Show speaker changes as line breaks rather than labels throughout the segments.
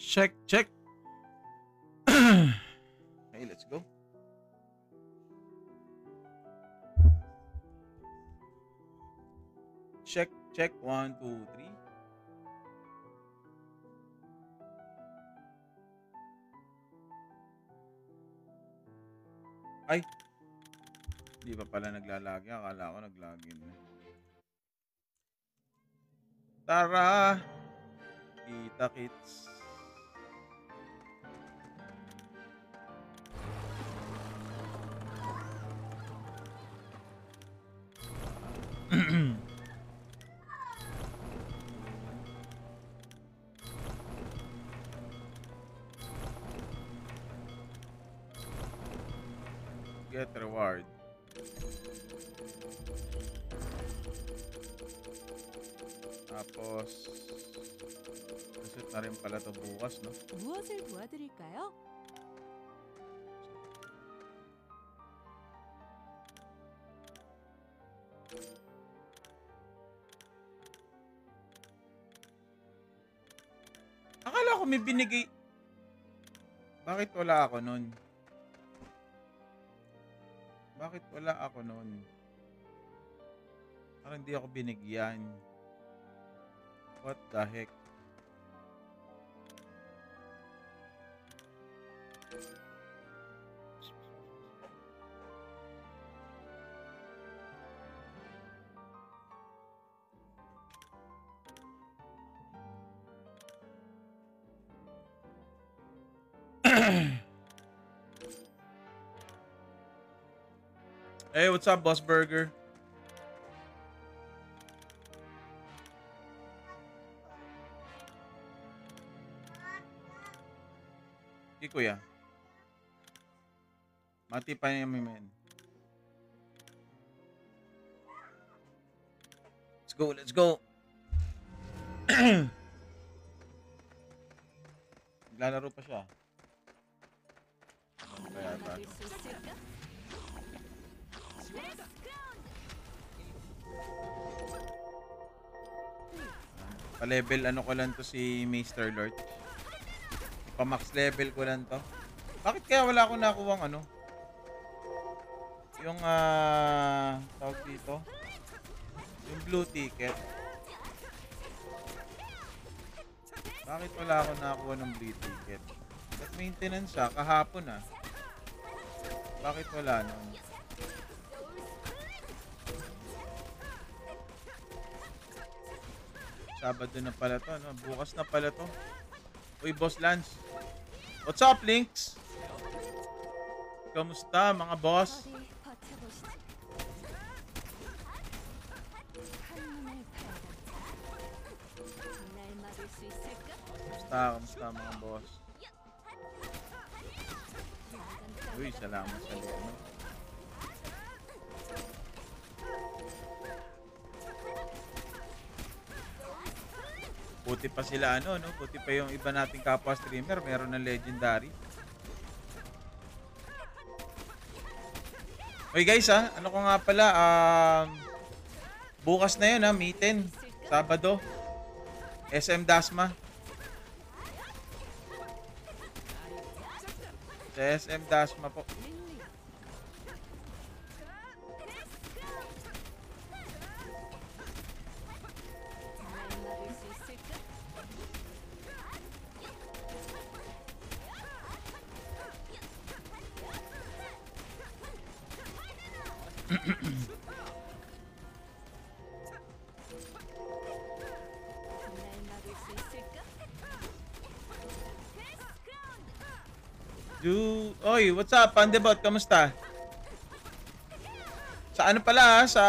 Check, check. Okay, let's go. Check, check. 1, 2, 3. Ay, di pa pala naglalagi. Akala ko naglagin na. Tara! Kita kits. Get reward. Tapos reset na rin pala to bukas, no?
무엇을 도와드릴까요?
Akala ko may binigay. Bakit wala ako nun? Bakit wala ako nun? Parang hindi ako binigyan. What the heck? Hey, what's up, Boss Burger? Hey, kuya. Mati pa niya, men. Let's go, let's go. Naglalaro pa siya. Kaya ba?
받을 수 있을까?
Pa-level ano ko lang to si Mr. Lord. Pa-max level ko lang to. Bakit kaya wala akong nakuwang ano? Yung tawag dito. Yung blue ticket. Bakit wala akong nakuha ng blue ticket? At maintenance siya kahapon ah. Bakit wala nun? Sabado na pala to, no? Bukas na pala to. Uy, Boss Lance. What's up, Links? Kamusta, mga boss?
어디 버텨보시지. 한눈에 팔다. 날 막을 수 있을까?
Kamusta, mga boss? Uy, salamat sa loob. Buti pa sila ano, no? Buti pa yung iba nating kapwa streamer, meron ng legendary. Oy guys ano ko nga pala, bukas na yun meeting, Sabado, SM Dasma. Sa SM Dasma po.
날 막을 수 있을까? 날 막을 수 있을까?
Oy, what's up, Pandebot? Kamusta? Sa ano pala, sa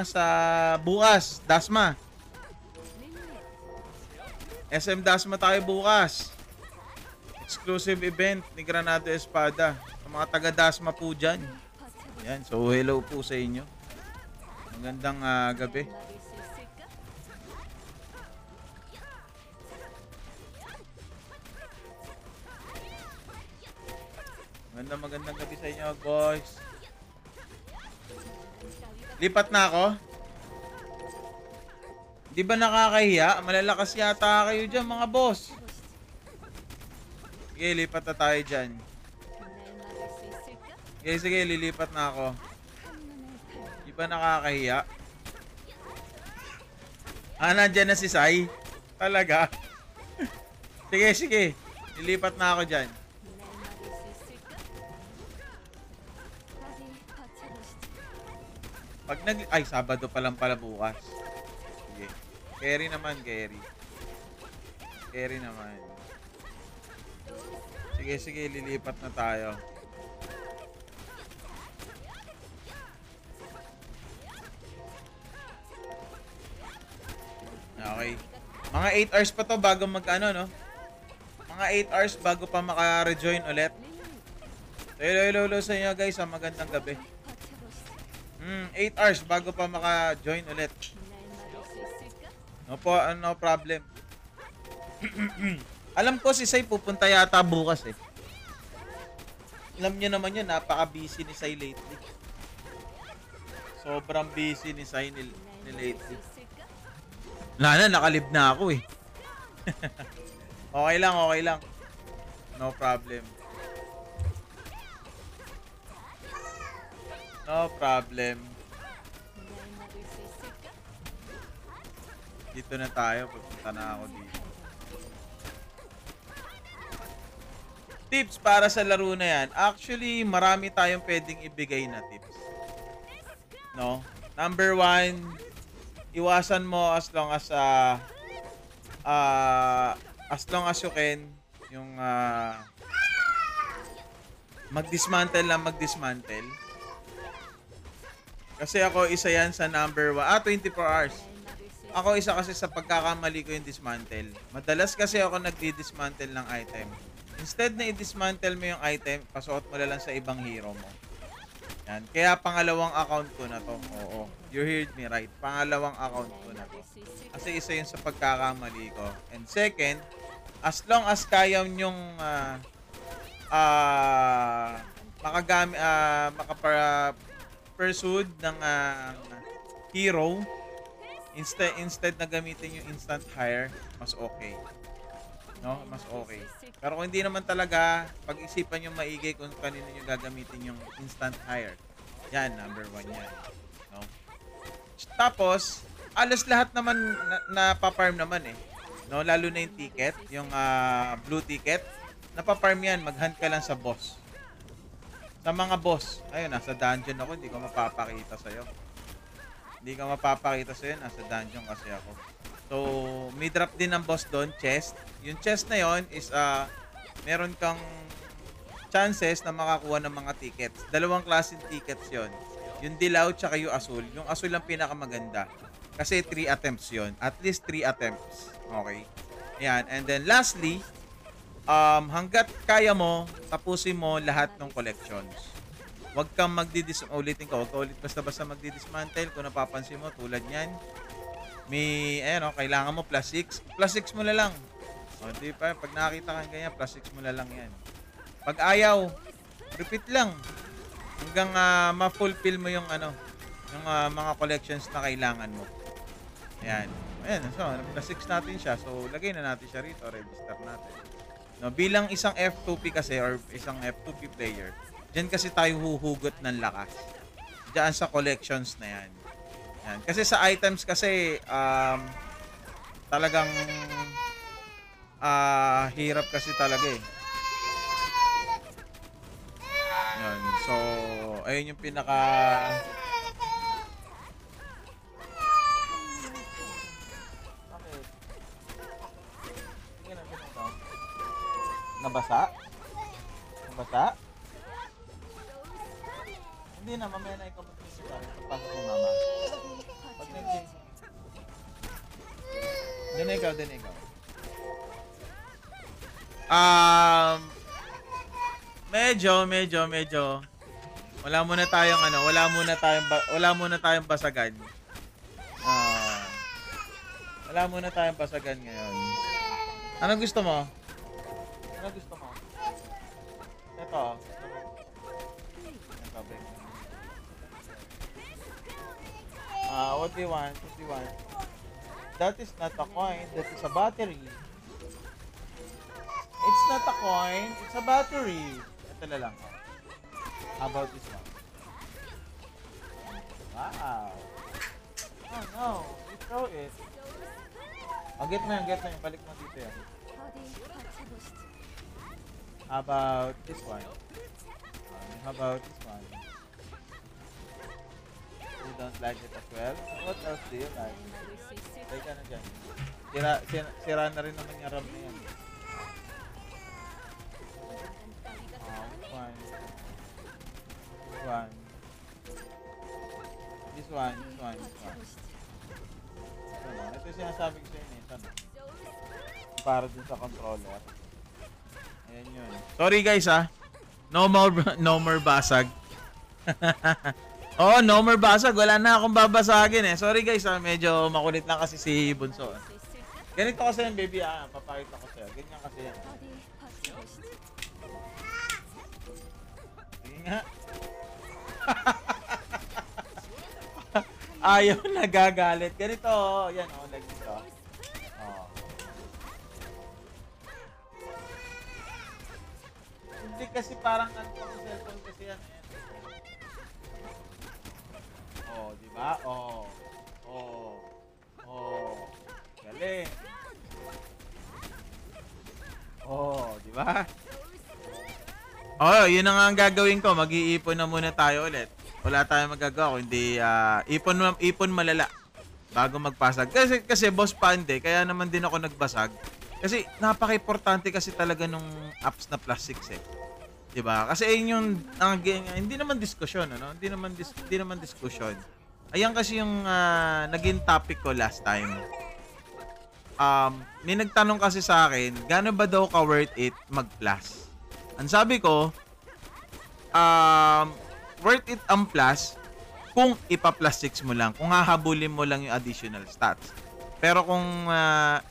sa bukas, Dasma. SM Dasma tayo bukas. Exclusive event ni Granado Espada. Sa mga taga Dasma po dyan. Yan, so hello po sa inyo. Magandang gabi.
막을 수 있을까?
Magandang gabi sa inyo, boys. Lipat na ako. Di ba nakakahiya? Malalakas yata kayo dyan, mga boss. Sige, lipat na tayo dyan.
날 막을 수 있을까?
Sige, lilipat na ako. Di ba nakakahiya? Nandyan na si Sai. Talaga. Sige. Lilipat na ako dyan.
날 막을 수 있을까? 어디 버텨보시지.
Ay, Sabado pa lang pala bukas. Sige. Carry naman, carry. Carry naman. Sige, lilipat na tayo. Okay. Mga 8 hours pa to bago mag-ano, no? Mga 8 hours bago pa maka-rejoin ulit. Hello sa inyo, guys. Magandang gabi.
버텨보시지.
8 hours bago pa maka-join ulit.
날 막을 수 있을까?
No problem. Alam ko si Sai pupunta yata bukas eh. Alam niyo naman yun, napaka-busy ni Sai lately. Sobrang busy ni Sai ni
날 막을 수
lately.
있을까?
Nakalib na ako eh. Okay lang. No problem.
날 막을 수 있을까?
Dito na tayo, pupunta na ako dito. Tips para sa laro na yan. Actually, marami tayong pwedeng ibigay na tips. No? Number 1, iwasan mo as long as you can yung mag-dismantle. Kasi ako isa yan sa number 1. 24 hours.
날 막을 수 있을까?
Ako isa kasi sa pagkakamali ko yung dismantle. Madalas kasi ako nagdi-dismantle ng item. Instead na i-dismantle mo yung item, pasuot mo na lang sa ibang hero mo. Yan. Kaya pangalawang account ko na to. Oo. You heard me right. Pangalawang account ko
날
na to.
막을 수 있을까?
Kasi isa yun sa pagkakamali ko. And second, as long as kaya nyong pursue ng hero, instead na gamitin yung instant hire, mas okay. No? Mas okay. Pero kung hindi naman talaga, pag-isipan nyo maigi kung kanino nyo gagamitin yung instant hire. Yan, number 1 yan. No? Tapos, alas lahat naman napaparm naman eh. No, lalo na yung ticket, yung blue ticket, napaparm yan, mag-hunt ka lang sa boss. Sa mga boss, ayun, nasa dungeon ako, hindi ko mapapakita sa'yo. Nasa dungeon kasi ako. So, may drop din ng boss doon, chest. Yung chest na yon is, meron kang chances na makakuha ng mga tickets. Dalawang klaseng tickets yon. Yung dilaw tsaka yung asul. Yung asul ang pinakamaganda. Kasi 3 attempts yon. At least 3 attempts. Okay? Ayan. And then lastly, hanggat kaya mo, tapusin mo lahat ng collections. Huwag kang ulitin ko, huwag ka ulit basta-basta magdi-dismantle. Kung napapansin mo, tulad nyan, may, kailangan mo plus 6. Plus 6 mo na lang. O, di pa, pag nakakita ka ganyan, plus 6 mo na lang yan. Pag ayaw, repeat lang. Hanggang ma-fulfill mo yung mga collections na kailangan mo. Ayan. So, plus 6 natin siya. So, lagay na natin siya rito. Register natin. No, bilang isang F2P kasi, or isang F2P player, dyan kasi tayo huhugot ng lakas. Diyan sa collections na yan. Yan. Kasi sa items kasi, talagang hirap kasi talaga eh. Yan. So, ayun yung pinaka... Bakit? Tingnan natin ito. Nabasa? Hindi na, mamaya na ikaw mag-isip tayo. Pagpasok ni mama. Pag nag-game. Din ikaw. Medyo. Wala muna tayong basagan. Wala muna tayong basagan ngayon. Anong gusto mo? Ito. What do you want? That is not a coin. That is a battery. It's not a coin. It's a battery. Ito na lang. How about this one? Wow. Oh no. You throw it. Oh, get mo yan. Balik mo dito yan. How about this one? How about this one? You don't like it as well? What else do you like? Teka na dyan. Sira na rin naman yung RAM na yan. This one. Ito yung sinasabi ko sa inyo. Ito na. Para dun sa controller. Ayan yun. Sorry guys No more basag. Oh, no more basag. Wala na akong babasagin eh. Sorry guys medyo makulit lang kasi si Bunso. Ganito kasi yan baby papakita ko sa'yo. Ganyan kasi yan. Sige nga. Ayaw nagagalit. Ganito yan like dito. Hindi kasi parang ano sa cellphone kasi yan. Di ba? Galing. Di ba? Yun na nga ang gagawin ko. Mag-iipon na muna tayo ulit. Wala tayong magagawa kundi ipon malala bago magpasag. Kasi Boss Pande, kaya naman din ako nagbasag. Kasi napaka-importante kasi talaga nung apps na plastics eh. 'Di ba? Kasi ayun yung hindi naman diskusyon Hindi naman diskusyon. Ayan kasi yung naging topic ko last time. May nagtanong kasi sa akin, gaano ba daw ka worth it mag-plus? Ang sabi ko, worth it ang plus kung ipa-plastics mo lang, kung hahabulin mo lang yung additional stats. Pero kung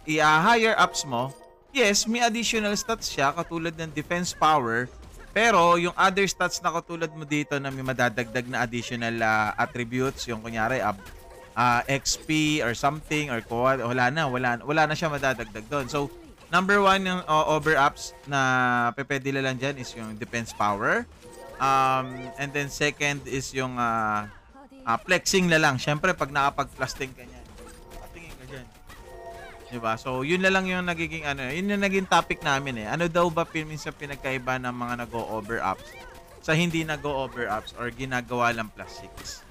i-higher ups mo, yes, may additional stats siya katulad ng defense power. Pero yung other stats na katulad mo dito na may madadagdag na additional attributes, yung kunyari XP or something or wala na siya madadagdag doon. So, number one yung over ups na pwede lang dyan is yung defense power. And then second is yung flexing na lang. Syempre pag nakapag-plasting ka niyan, patingin ka dyan. Diba? So, yun na lang yung nagiging yun yung naging topic namin eh. Ano daw ba minsan pinagkaiba ng mga nag-o-over ups sa hindi nag-o-over ups or ginagawa lang plastics?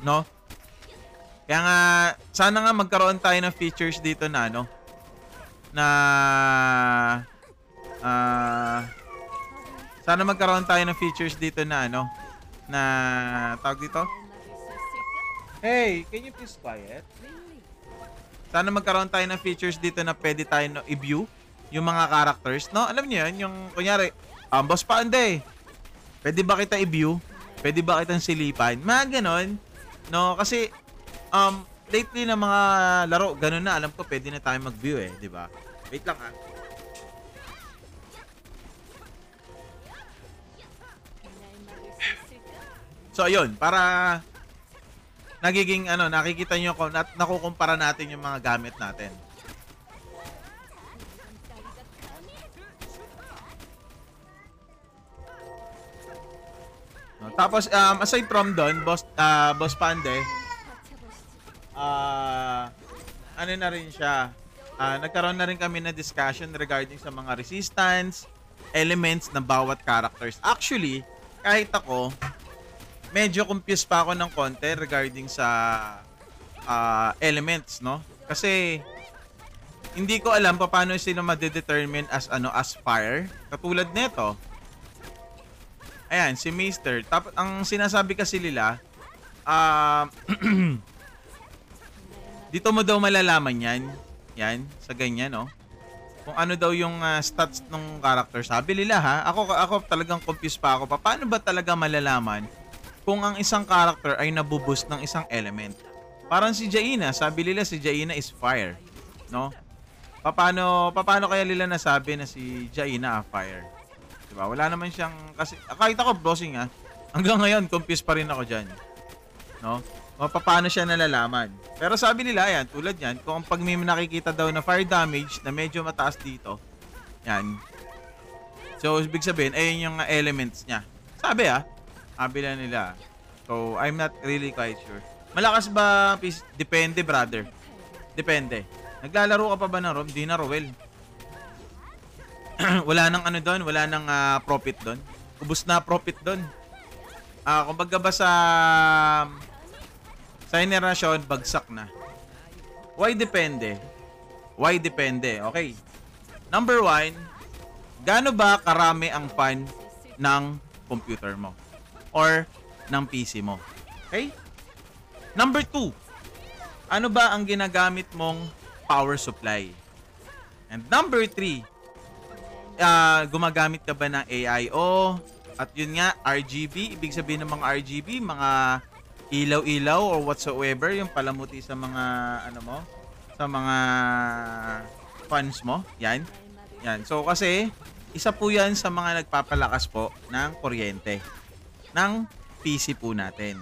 No? Kaya nga, sana nga magkaroon tayo ng features dito na sana magkaroon tayo ng features dito na na tawag dito. Hey, can you please quiet? Sana magkaroon tayo ng features dito na pwede tayo i-view yung mga characters, no? Alam niyo yun, yung kunyari, Boss Pande, pwede ba kita i-view? Pwede ba kitang silipan? Mga ganon, no? Kasi, lately na mga laro, ganon na, alam ko pwede na tayo mag-view eh, di ba? Wait lang So, ayun, para nagiging nakikita nyo ko at nakukumpara natin yung mga gamit natin. No, tapos aside from doon, Boss Pande, ano na rin siya, nagkaroon na rin kami na discussion regarding sa mga resistance, elements ng bawat characters. Actually, kahit ako, medyo confused pa ako ng konti regarding sa elements, no? Kasi hindi ko alam paano sila ma-determine as fire. Katulad nito. Ayan, si Mister. Tapos ang sinasabi kasi nila, dito mo daw malalaman yan. Yan, sa ganyan, no? Kung ano daw yung stats ng character. Sabi nila ako talagang confused pa ako. Paano ba talaga malalaman kung ang isang character ay nabuboost ng isang element? Parang si Jaina, sabi nila si Jaina is fire, no? Paano kaya nila nasabi na si Jaina fire? Diba? Wala naman siyang kasi kahit ako bossing hanggang ngayon confused pa rin ako diyan. No? O paano siya nalalaman. Pero sabi nila, yan, tulad yan, kung pag may nakikita daw na fire damage na medyo mataas dito, yan. So, ibig sabihin, ayun yung elements niya. Sabi lang nila. So, I'm not really quite sure. Malakas ba? Depende, brother. Depende. Naglalaro ka pa ba ng ROM? Di na, Rowel. Wala nang ano doon, wala nang profit doon. Ubus na profit doon. Kumbaga ba sa generasyon, bagsak na. Why depende? Okay. Number 1, gaano ba karami ang fan ng computer mo? Or ng PC mo? Okay? Number 2, ano ba ang ginagamit mong power supply? And number 3, gumagamit ka ba ng AIO? At yun nga, RGB, ibig sabihin ng mga RGB, mga ilaw-ilaw or whatsoever, yung palamuti sa mga, sa mga fans mo. Yan. So, kasi, isa po yan sa mga nagpapalakas po ng kuryente ng PC po natin.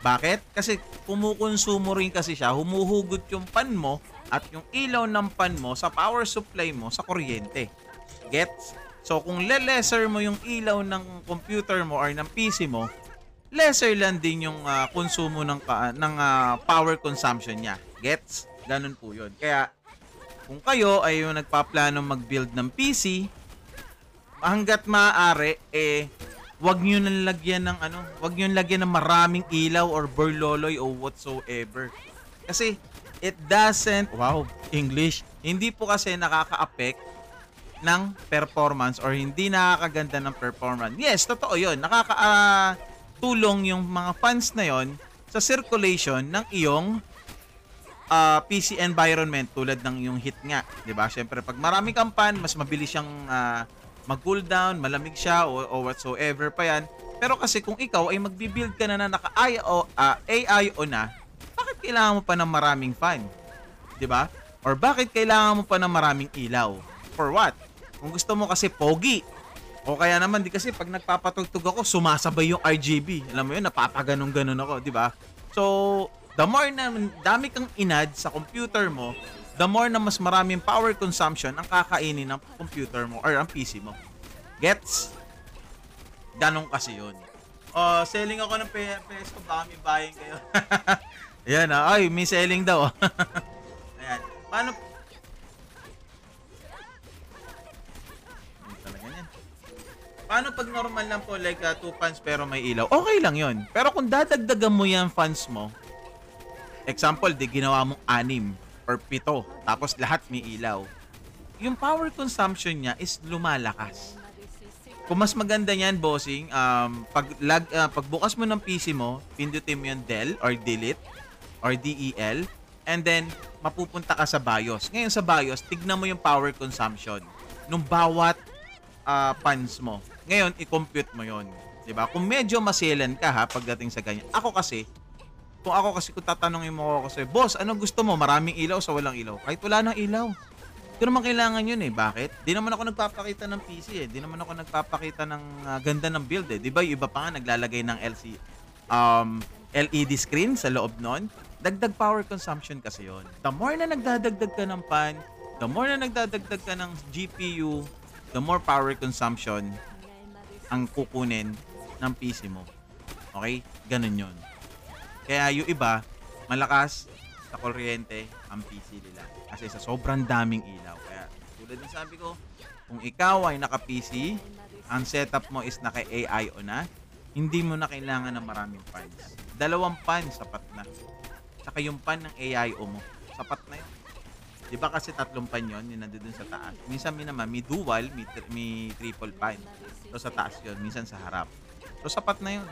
Bakit? Kasi kumukonsumo rin kasi siya, humuhugot yung pan mo at yung ilaw ng pan mo sa power supply mo sa kuryente. Gets? So, kung lesser mo yung ilaw ng computer mo or ng PC mo, lesser lang din yung konsumo ng power consumption niya. Gets? Ganun po yun. Kaya, kung kayo ay yung nagpaplano mag-build ng PC, hanggat maaari, wag nyo nang lagyan ng wag nyo lagyan ng maraming ilaw or burloloy o whatsoever. Kasi, it doesn't, English, hindi po kasi nakaka-affect ng performance or hindi nakakaganda ng performance. Yes, totoo yun. Tulong yung mga fans na yon sa circulation ng iyong PC environment tulad ng yung heat nga, 'di ba? Syempre pag marami kang fan, mas mabilis siyang mag-cool down, malamig siya o whatsoever pa yan. Pero kasi kung ikaw ay magbi-build ka na AIO na, bakit kailangan mo pa ng maraming fan? 'Di ba? Or bakit kailangan mo pa ng maraming ilaw? For what? Kung gusto mo kasi pogi. O kaya naman di kasi pag nagpapatugtog ako, sumasabay yung RGB. Alam mo yun, napapaganon-ganon ako, di ba? So, the more na dami kang inad sa computer mo, the more na mas maraming power consumption ang kakainin ng computer mo or ang PC mo. Gets? Ganon kasi yun. Selling ako ng peso, baka may buying kayo. Ayan ay, may selling daw. Ayan. Paano pag normal lang po, like 2 fans pero may ilaw? Okay lang yon. Pero kung dadagdagan mo yan fans mo, example, ginawa mong 6 or 7, tapos lahat may ilaw, yung power consumption niya is lumalakas. Kung mas maganda niyan, bossing, pagbukas mo ng PC mo, pindutin mo yung del or delete or DEL, and then mapupunta ka sa BIOS. Ngayon sa BIOS, tignan mo yung power consumption nung bawat fans mo. Ngayon, i-compute mo yon, 'di ba? Kung medyo maselan ka pagdating sa ganyan. Kung tatanungin mo ako kasi, boss, ano gusto mo? Maraming ilaw sa walang ilaw? Kahit wala nang ilaw. Hindi naman kailangan yun Bakit? Di naman ako nagpapakita ng PC Di naman ako nagpapakita ng ganda ng build Di ba? Yung iba pa nga naglalagay ng LED screen sa loob nun. Dagdag power consumption kasi yon. The more na nagdadagdag ka ng fan, the more na nagdadagdag ka ng GPU, the more power consumption ang kukunin ng PC mo. Okay? Ganun yun. Kaya yung iba, malakas sa kuryente ang PC nila. Kasi sa sobrang daming ilaw. Kaya tulad ng sabi ko, kung ikaw ay naka-PC, ang setup mo is naka-AIO na, hindi mo na kailangan ng maraming fans. 2 fans, sapat na. Saka yung fan ng AIO mo, sapat na yun. Di ba kasi 3 pan yun, yung nandun sa taas. Minsan naman, may dual, may triple pan. So sa taas yun, minsan sa harap. So sapat na yun.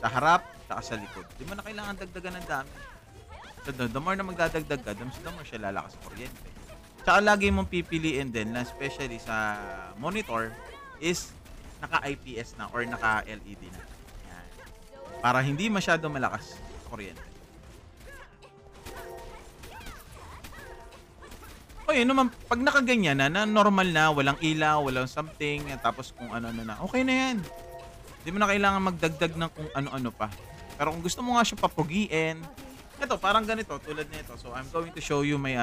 Sa harap, saka sa likod. Di mo na kailangan dagdagan ng dami. So the more na magdadagdag ka, the more siya lalakas sa kuryente. Tsaka lagi mong pipiliin din, na especially sa monitor, is naka-IPS na or naka-LED na. Yan. Para hindi masyado malakas sa kuryente. O yun naman, pag nakaganyan na normal na, walang ilaw, walang something, tapos kung ano na, okay na yan. Hindi mo na kailangan magdagdag ng kung ano-ano pa. Pero kung gusto mo nga siya papugiin, ito, parang ganito, tulad nito. So, I'm going to show you my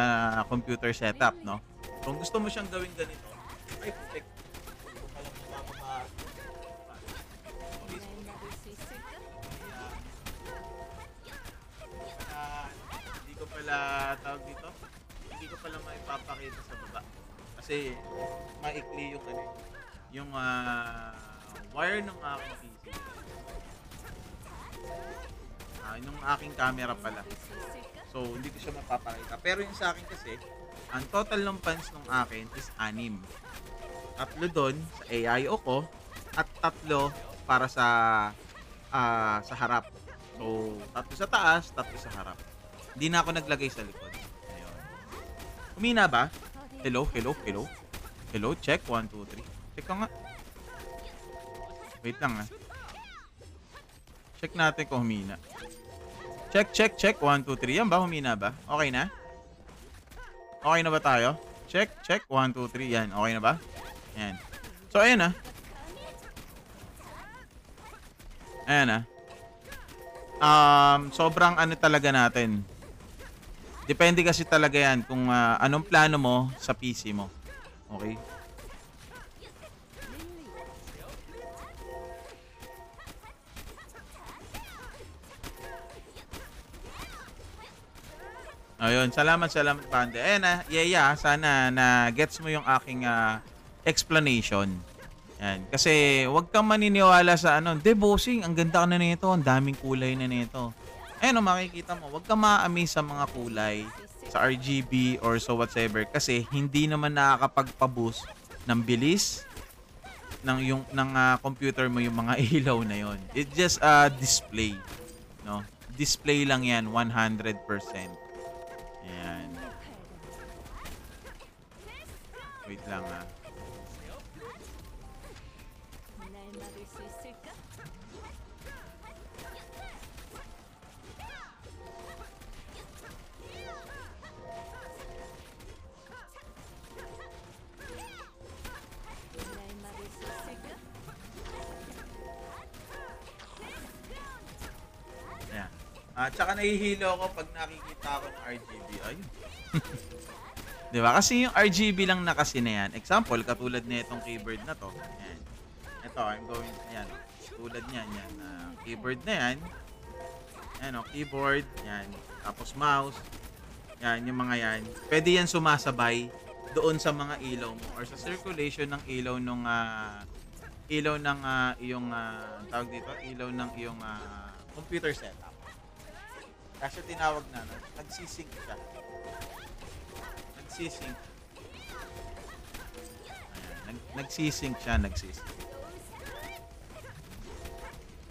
computer setup, no? Kung gusto mo siyang gawin ganito, ay, putik. Hindi ko pala mababa. Hindi ko pala, tawag dito, hindi ko pala maipapakita sa baba. Kasi, maikli yung yung wire ng aking PC. Yung aking camera pala. So, hindi ko siya mapapakita. Pero yung sa akin kasi, ang total ng fans ng akin is 6. 3 doon sa AIO ko at 3 para sa harap. So, 3 sa taas, 3 sa harap. Hindi na ako naglagay sa likod. Ayun. Humina ba? Hello, hello, hello. Hello, check. 1, 2, 3. Check ka nga. Wait lang Check natin kung humina. Check, check, check. 1, 2, 3. Yan ba? Humina ba? Okay na? Okay na ba tayo? Check, check. 1, 2, 3. Yan. Okay na ba? Yan. So, ayan Ayan sobrang talaga natin. Depende kasi talaga yan kung anong plano mo sa PC mo. Okay? Ayun, salamat Pande. Ayan sana na gets mo yung aking explanation. Yan. Kasi wag kang maniniwala sa bossing, ang ganda ka na nito, ang daming kulay na nito. Ayun, makikita mo, wag kang ma-amaze sa mga kulay, sa RGB or so whatever kasi hindi naman nakakapagpa-boost ng bilis ng computer mo yung mga ilaw na yon. It's just a display, no? Display lang 'yan 100%. Ayan. Wait lang Ayan. Tsaka nahihilo ako pag nakikita ako ng RGB. Ayun. Di ba? Kasi yung RGB lang na kasi na yan. Example, katulad na itong keyboard na to. Ayan. Ito, I'm going, ayan. Tulad niyan, yan. Keyboard na yan. Ayan keyboard. Yan. Tapos mouse. Yan, yung mga yan. Pwede yan sumasabay doon sa mga ilaw mo or sa circulation ng ilaw ng iyong tawag dito, ilaw ng iyong computer setup. Kasi tinawag na, nagsisync siya. Nagsisync. Ayan, nagsisync siya, nagsisync.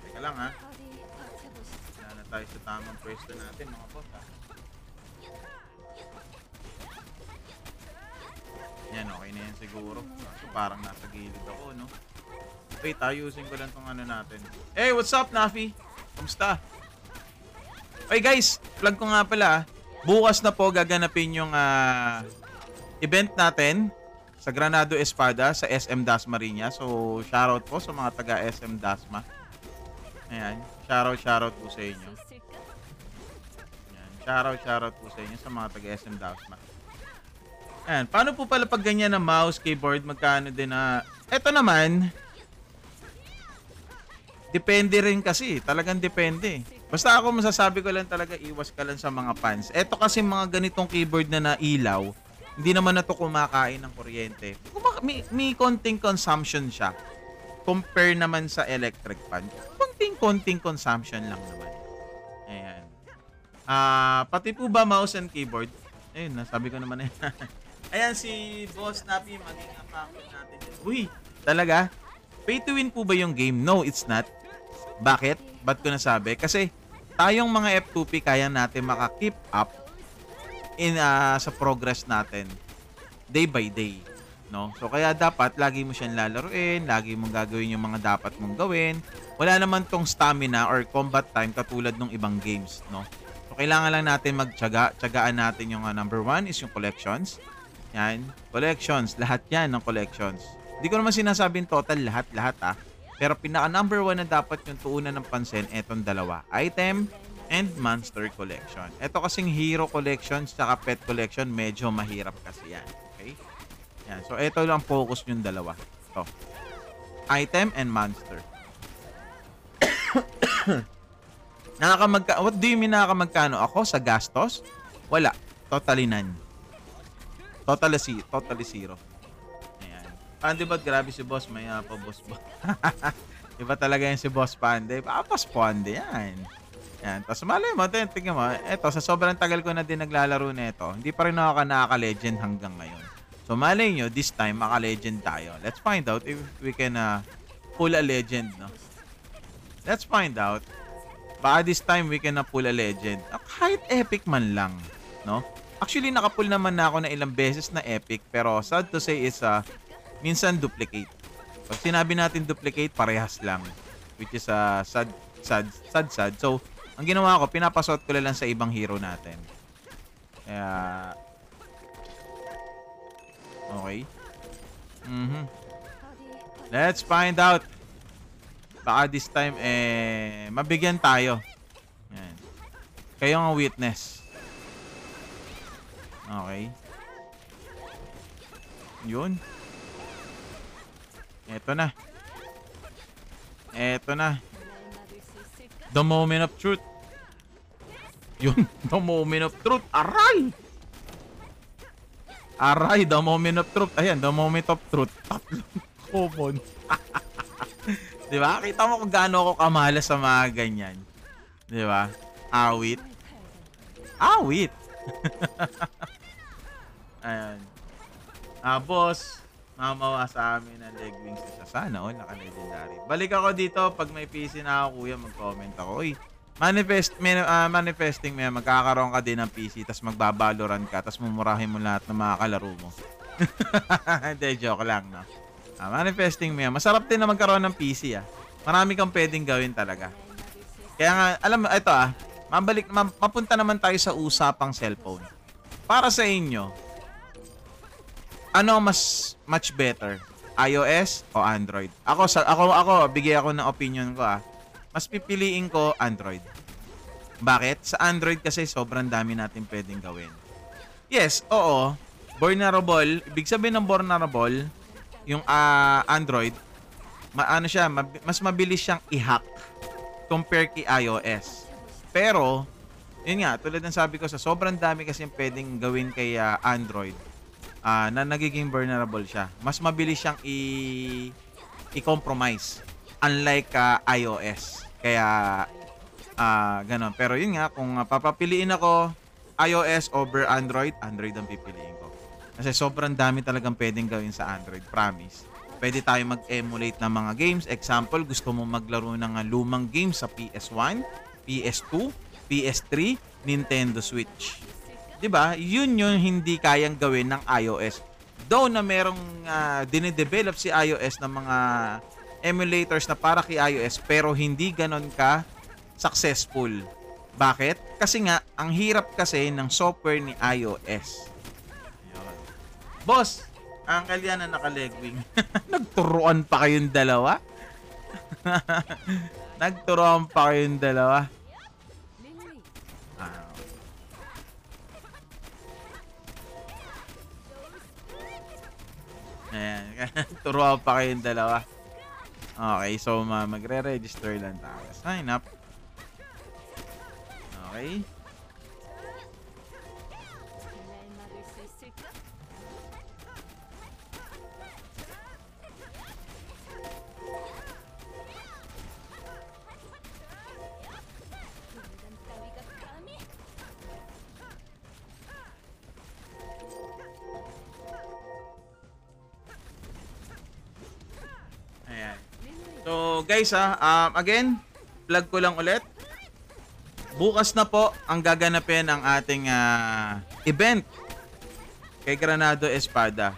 Teka lang Wala na tayo sa tamang pwesto natin mga boss Yan, okay na yan siguro. So, parang nasa gilid ako, no? Wait, ayusin ko lang tong natin. Hey, what's up, Nafi? Kamusta? Okay guys, plug ko nga pala. Bukas na po gaganapin yung event natin sa Granado Espada sa SM Dasmariñas. So, shoutout po sa mga taga SM Dasma. Ayan, shoutout po sa inyo. Ayan, shoutout po sa inyo sa mga taga SM Dasma. Ayan, paano po pala pag ganyan na mouse, keyboard, magkano din eto naman, depende rin kasi. Talagang depende. Basta ako masasabi ko lang talaga, iwas ka lang sa mga fans. Eto kasi mga ganitong keyboard na ilaw, hindi naman na to kumakain ng kuryente. May konting consumption siya. Compare naman sa electric fan. Konting consumption lang naman. Ayan. Pati po ba mouse and keyboard? Ayun, nasabi ko naman Ayan, si Boss Napi, maging account natin. Uy, talaga? Pay to win po ba yung game? No, it's not. Bakit? Ba't ko nasabi? Kasi tayong mga F2P kaya natin maka-keep up sa progress natin day by day, no? So kaya dapat lagi mo siyang lalaruin, lagi mong gagawin yung mga dapat mong gawin. Wala naman tong stamina or combat time katulad ng ibang games, no? So kailangan lang natin magtiyaga, tiyagaan natin yung number 1 is yung collections. Yan, collections, lahat yan ng collections. Hindi ko naman sinasabing total lahat Pero pinaka number 1 na dapat yung tuunan ng pansin, etong dalawa. Item and Monster Collection. Ito kasing Hero Collection saka Pet Collection, medyo mahirap kasi yan. Okay? Yan. So, ito lang focus yung dalawa. Ito. Item and Monster. What do you mean nakakamagkano? Ako sa gastos? Wala. Totally none. Totally zero. Ayan. Pande ba't grabe si boss? May pa boss. Iba talaga yan si boss Pande. Papas Pande yan. Yan. Tapos malay mo, tingnan mo. Eto, sa sobrang tagal ko na din naglalaro nito, hindi pa rin ako nakaka-legend hanggang ngayon. So malay nyo, this time maka-legend tayo. Let's find out if we can pull a legend, no? Let's find out. Baka this time we can pull a legend. Kahit epic man lang, no? Actually, nakapull naman na ako na ilang beses na epic, pero sad to say is minsan duplicate. Pag sinabi natin duplicate, parehas lang. Which is sad. So, ang ginawa ko, pinapasot ko lang sa ibang hero natin. Kaya, okay. Let's find out. Baka this time, mabigyan tayo. Yan. Kayo ang witness. Okay. Yun. Eto na. The moment of truth. Yun. The moment of truth. Aray! The moment of truth. Ayan, the moment of truth. Tatlong common. Diba? Kita mo kung gaano ako kamala sa mga ganyan. Diba? Awit. Ayan. Boss, mamawa sa amin ng leg wings isa. Sana all naka-legendary. Balik ako dito pag may PC na ako, kuya, mag-comment ako. Uy, manifesting magkakaroon ka din ng PC tapos magbabaloran ka tapos mumurahin mo lahat ng mga kalaro mo. Hindi, joke lang, no? Manifesting masarap din na magkaroon ng PC, Marami kang pwedeng gawin talaga. Kaya nga, alam mo, ito mapunta naman tayo sa usapang cellphone. Para sa inyo, ano much better? iOS o Android? Ako bigay ako ng opinion ko, Mas pipiliin ko Android. Bakit? Sa Android kasi sobrang dami natin pwedeng gawin. Yes, oo. Vulnerable, ibig sabihin ng vulnerable, yung Android, mas mabilis siyang i-hack compare kay iOS. Pero, yun nga, tulad ng sabi ko, sa sobrang dami kasi pwedeng gawin kay Android, na nagiging vulnerable siya. Mas mabilis siyang i-compromise. Unlike iOS. Kaya, ganon. Pero yun nga, kung papapiliin ako, iOS over Android, Android ang pipiliin ko. Kasi sobrang dami talagang pwedeng gawin sa Android. Promise. Pwede tayo mag-emulate ng mga games. Example, gusto mo maglaro ng lumang games sa PS1, PS2, PS3, Nintendo Switch. 'Di ba? Yun yung hindi kayang gawin ng iOS. Though na merong dine-develop si iOS ng mga emulators na para kay iOS, pero hindi ganon ka successful. Bakit? Kasi nga, ang hirap kasi ng software ni iOS. Yun. Boss, ang kalyan na naka-legwing. Nagturuan pa kayong dalawa? Nagturuan pa kayong dalawa? Ayan. Turuan pa kayong dalawa. Okay, so magre-register lang tayo. Sign up. Okay. Ayan. So guys again, plug ko lang ulit. Bukas na po ang gaganapin ang ating event kay Granado Espada.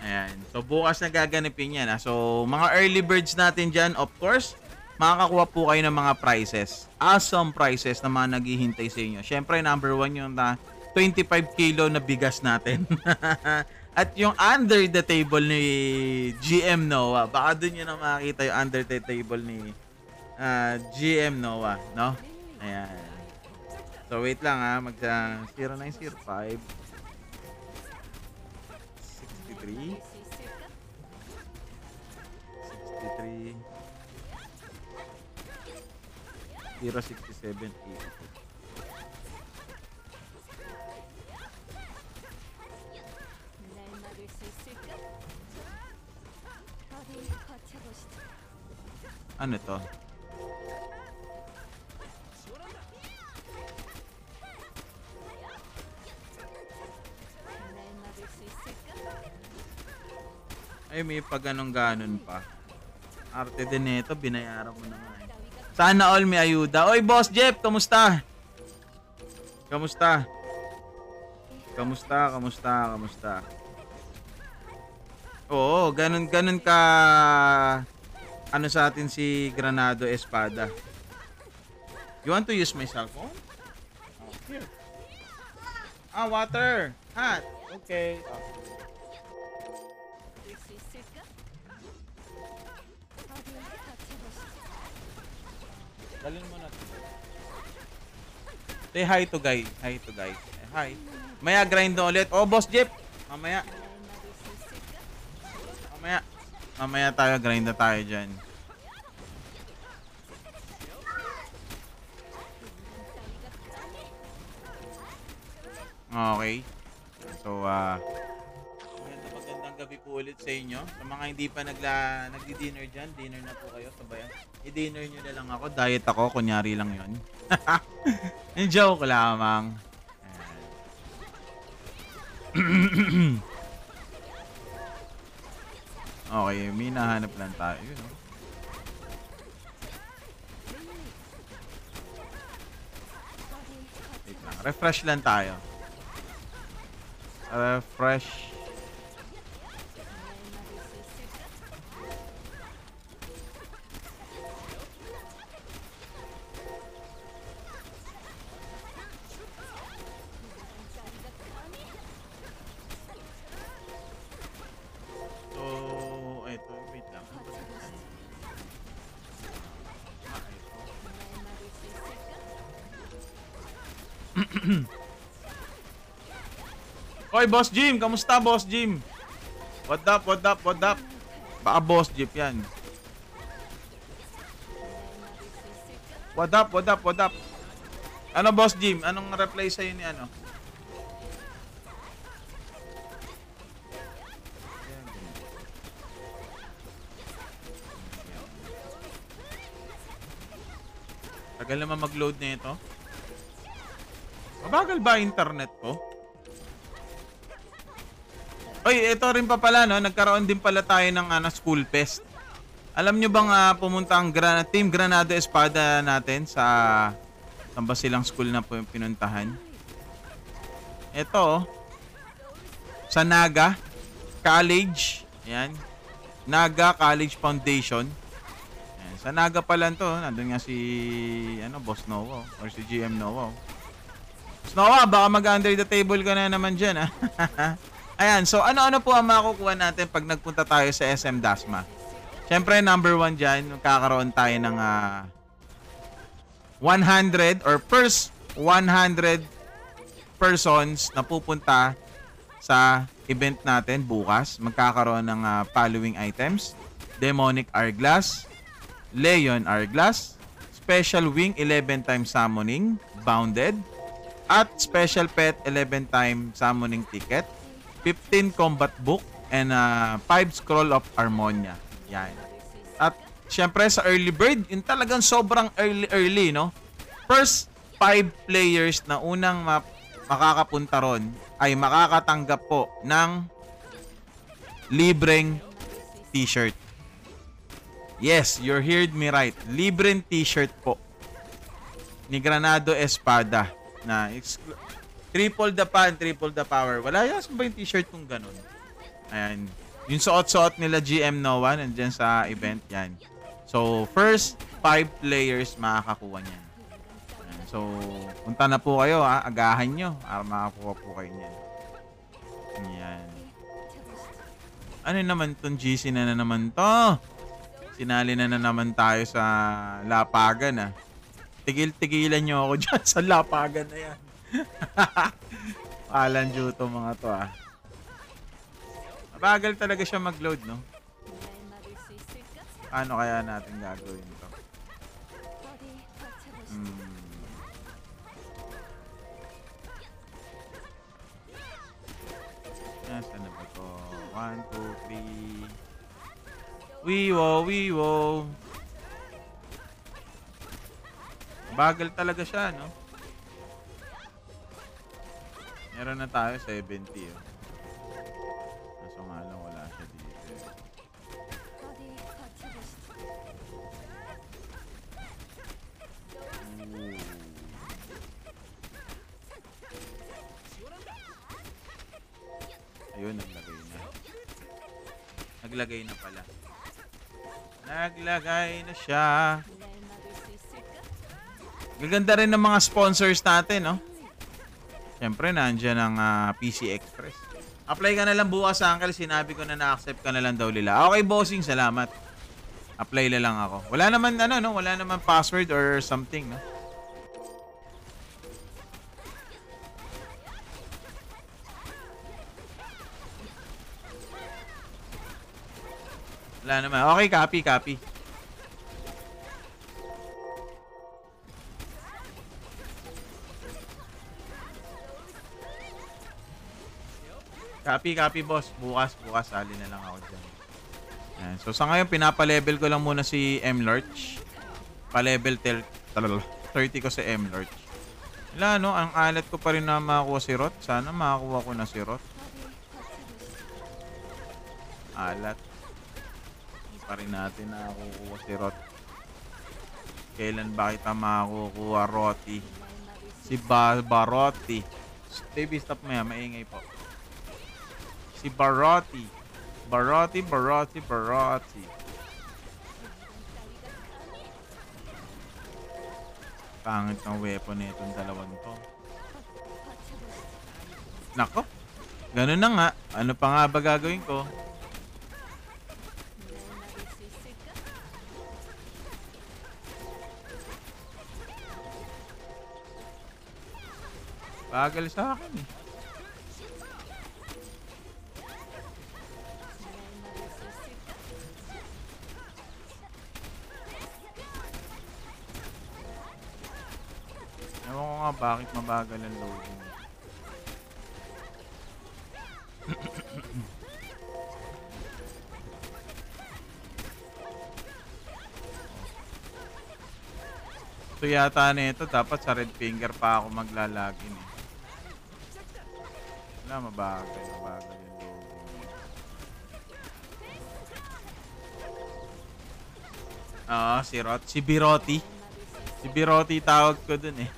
Ayan. So bukas na gaganapin yan. So mga early birds natin dyan, of course, makakakuha po kayo ng mga prizes. Awesome prizes na mga naghihintay sa inyo. Syempre, number 1 yung 25 kilo na bigas natin. At yung under the table ni GM Noah. Baka dun nyo na makakita yung under the table ni GM Noah, no? Ayan. So, wait lang mag 0905 63 63 067
날 막을 수 있을까? 어디 버텨보시죠.
Ano to?
날 막을 수 있을까?
Ay, may pag ganon pa. Arte din nito, binayaran mo na nga eh. Sana all may ayuda. Oy, Boss Jeff, kamusta? Kamusta? Kamusta? Oo, ganun ka ano sa atin si Granado Espada. You want to use my cell phone? Oh, here. Water. Hot. Okay.
막을 수 있을까? 어디 버텨보시죠.
Dalhin mo na to. Say hi to guy. Hi. Maya grind na ulit. Oh, Boss Jeff. Mamaya.
날 막을 수 있을까?
Mamaya tayo. Grind na tayo dyan. Okay. So, magandang gabi po ulit sa inyo. Sa mga hindi pa nagdi-dinner dyan, dinner na po kayo. Sabayan. I-dinner nyo na lang ako. Diet ako. Kunyari lang yon. Yung joke lamang. Okay, may nahanap lang tayo. You know. Wait lang. Refresh lang tayo. Refresh. So, ito. Wait lang. Oy, Boss Jim! Kamusta, Boss Jim? What up? Baka Boss Jeep yan. What up? Ano, Boss Jim? Anong reply sa'yo ni ano? Tagal naman mag-load na ito. Mabagal ba internet ko? Oy, ito rin pa pala, no? Nagkaroon din pala tayo ng school fest. Alam nyo bang pumunta ang Team Granado Espada natin sa Silang School na pinuntahan? Ito, sa Naga College. Ayan. Naga College Foundation. Ayan. Sa Naga pala to. Nandun nga si Boss Noah or si GM Noah. Boss Noah, baka mag-under the table ka na naman dyan, ha? Ayan, so ano-ano po ang makukuha natin pag nagpunta tayo sa SM Dasma? Siyempre, number 1 dyan, magkakaroon tayo ng 100 or first 100 persons na pupunta sa event natin bukas. Magkakaroon ng following items: Demonic Hourglass, Leon Hourglass, Special Wing 11 times Summoning, Bounded, at Special Pet 11 time Summoning Ticket, 15 Combat Book, and 5 Scroll of Harmonia. Yan. At syempre sa early bird, yung talagang sobrang early, no? First 5 players na unang makakapunta ron ay makakatanggap po ng libreng t-shirt. Yes, you heard me right. Libreng t-shirt po ni Granado Espada na triple the pan, triple the power. Wala yan ba yung t-shirt kung ganun? Ayan. Yung suot-suot nila GM Noah nandyan sa event yan. So, first 5 players makakakuha niyan. Ayan. So, punta na po kayo ha. Agahan nyo para makakuha po kayo niyan. Ayan. Ano naman tong GC na naman to? Sinali na naman tayo sa lapagan ah. Tigil-tigilan nyo ako dyan sa lapagan na yan. Palan Juto mga to ah. Mabagal talaga siya mag-load, no?
날 막을 수 있을까?
Ano kaya natin gagawin to?
어디 버텨보시죠.
Saan na ba to? 1, 2, 3. Wiwo. Bagal talaga siya, no? Meron na tayo 70, oh. Kaso nga lang wala siya dito.
어디 버텨보시죠.
Ayun, naglagay na. Naglagay na pala. Naglagay na siya.
날 막을 수 있을까?
Gaganda rin ng mga sponsors natin, no? Siyempre, nandiyan ang PC Express. Apply ka na lang bukas sa Uncle. Sinabi ko na na-accept ka na lang daw nila. Okay, bossing. Salamat. Apply na lang ako. Wala naman, no? Wala naman password or something, no? Wala naman. Okay, copy. Copy, boss. Bukas, sali na lang ako dyan. Yan. So, sa ngayon, pinapa-level ko lang muna si M-Lurch. Pa-level 30 ko si M-Lurch. Wala, no? Ang alat ko pa rin na makakuha si Rot. Sana makakuha ko na si Rot. Alat. Hindi pa rin natin nakakuha si Rot. Kailan ba kita makakuha, Roti? Si Barotti. Baby, stop mo yan. Maingay po. Si Barotti. Barotti. Pangit ng weapon na itong dalawang to. Nako. Ganun na nga. Ano pa nga ba gagawin ko?
날 막을 수 있을까?
Bagal sa akin eh.
날 막을 수 있을까?
Ewan ko nga bakit mabagal ang loading. So yata na ito, dapat sa red finger pa ako maglalagin eh. Wala, mabagal yung loading. Si Rot, si Birotti. Si Birotti tawag ko dun eh.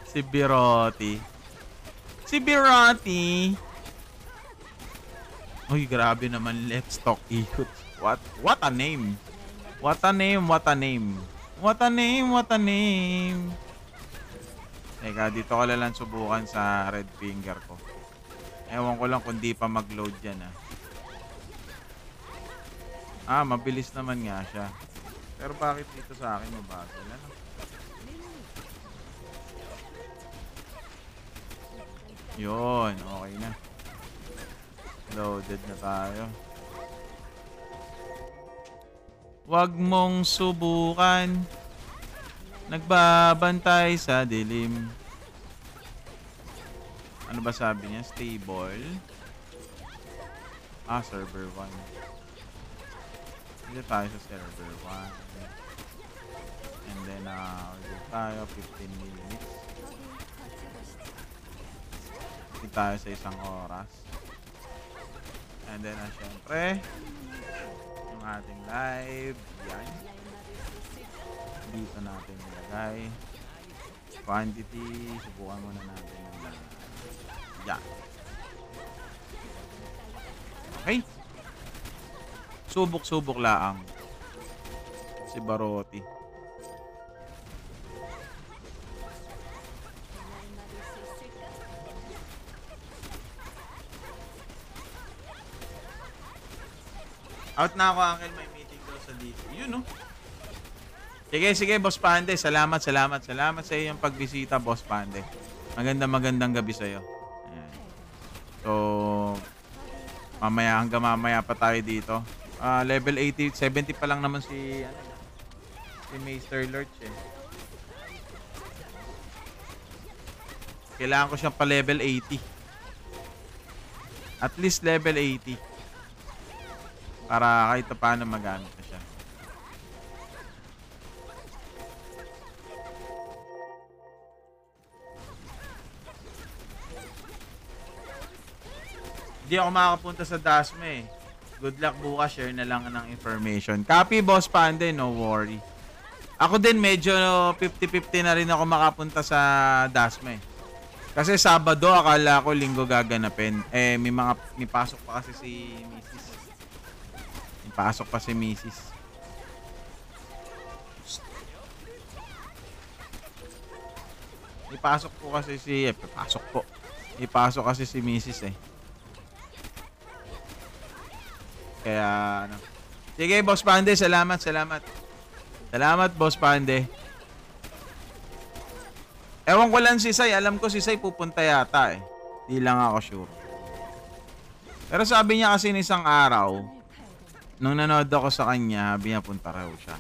Si Birotti. Uy, grabe naman. Let's talk ikot. What a name. What a name. Teka, dito ko lang subukan sa red finger ko. Ewan ko lang kung di pa mag-load yan mabilis naman nga siya. Pero bakit dito sa akin mabagal? Ano? Yun, okay na. Loaded na tayo. Huwag mong subukan. Nagbabantay sa dilim. Ano ba sabi niya? Stable. Server 1. Dito tayo sa server 1. And then, dito tayo 15 minutes. Dito tayo sa isang oras. And then, syempre, yung ating live. Yan. Dito natin ilagay. Quantity. Subukan muna natin. Yan. Okay. Subok-subok laang. Si Barotti.
날 막을 수 있을까?
Out na ako, Uncle. May meeting daw sa DC. Yun, no? Sige, Boss Pande. Salamat sa iyong pagbisita, Boss Pande. Magandang gabi sa'yo. Ayan. So, hanggang mamaya pa tayo dito. Level 80, 70 pa lang naman si Master Lurch eh. Kailangan ko siyang pa level 80. At least level 80. Para kahit paano magamit na siya. Hindi ako makakapunta sa Dasma eh. Good luck bukas, share na lang ng information. Copy, Boss Pande, no worry. Ako din medyo 50-50 na rin ako makapunta sa Dasma eh. Kasi Sabado akala ko linggo gaganapin. Eh may pasok pa kasi si Mrs. May pasok pa si Mrs. May pasok po kasi si May pasok kasi si Mrs. eh. Kaya ano. Sige, Boss Pande, salamat. Salamat, Boss Pande. Ewan ko lang si Sai. Alam ko si Sai pupunta yata eh. Di lang ako sure. Pero sabi niya kasi isang araw, nung nanood ako sa kanya, sabi niya punta raw siya.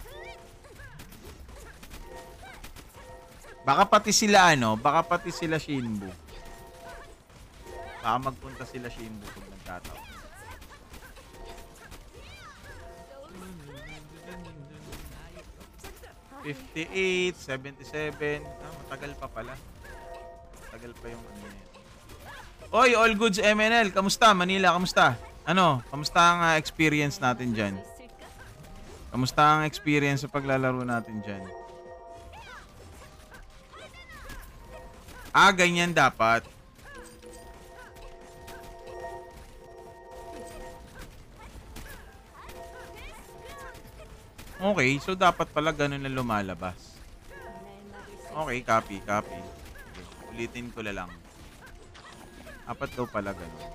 Baka pati sila Shinbu. Baka magpunta sila Shinbu kung nagkataon. $58, $77. Matagal pa pala. Matagal pa yung ano yun. Oy, all goods MNL. Kamusta? Manila, kamusta? Kamusta ang experience natin dyan? Kamusta ang experience sa paglalaro natin dyan? Ganyan dapat. Okay, so dapat pala ganun na lumalabas. Okay, copy. Okay, ulitin ko lang. Dapat daw pala ganun.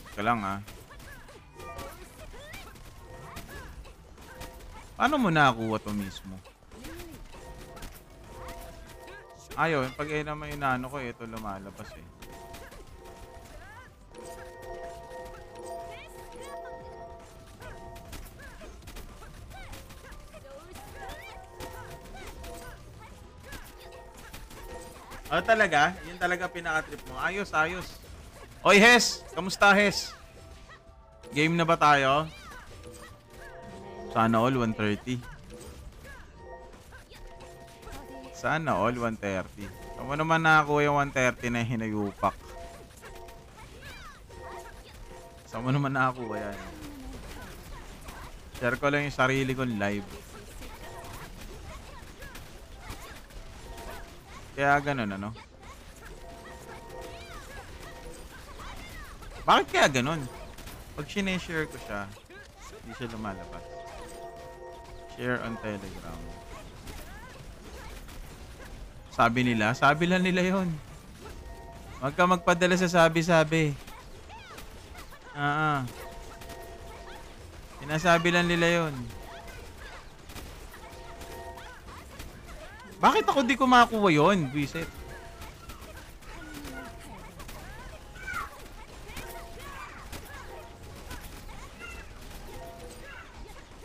Ika lang Paano mo nakakuha to mismo? Ayun, pag naman inaano ko, ito lumalabas eh. Talaga? Yun talaga pinaka-trip mo. Ayos. Oy, Hes! Kamusta, Hes? Game na ba tayo? Sana all 130. Sana all 130. Saan mo naman nakakuha yung 130 na hinayupak? Saan mo naman nakakuha yan? Share ko lang yung sarili kong live. Kaya ganun, Bakit kaya ganun? Pag sineshare ko siya, hindi siya lumalabas. Share on Telegram. Sabi lang nila yon. Huwag ka magpadala sa sabi-sabi. Sinasabi lang nila yon. Bakit ako di ko makakuha yon, Buisit?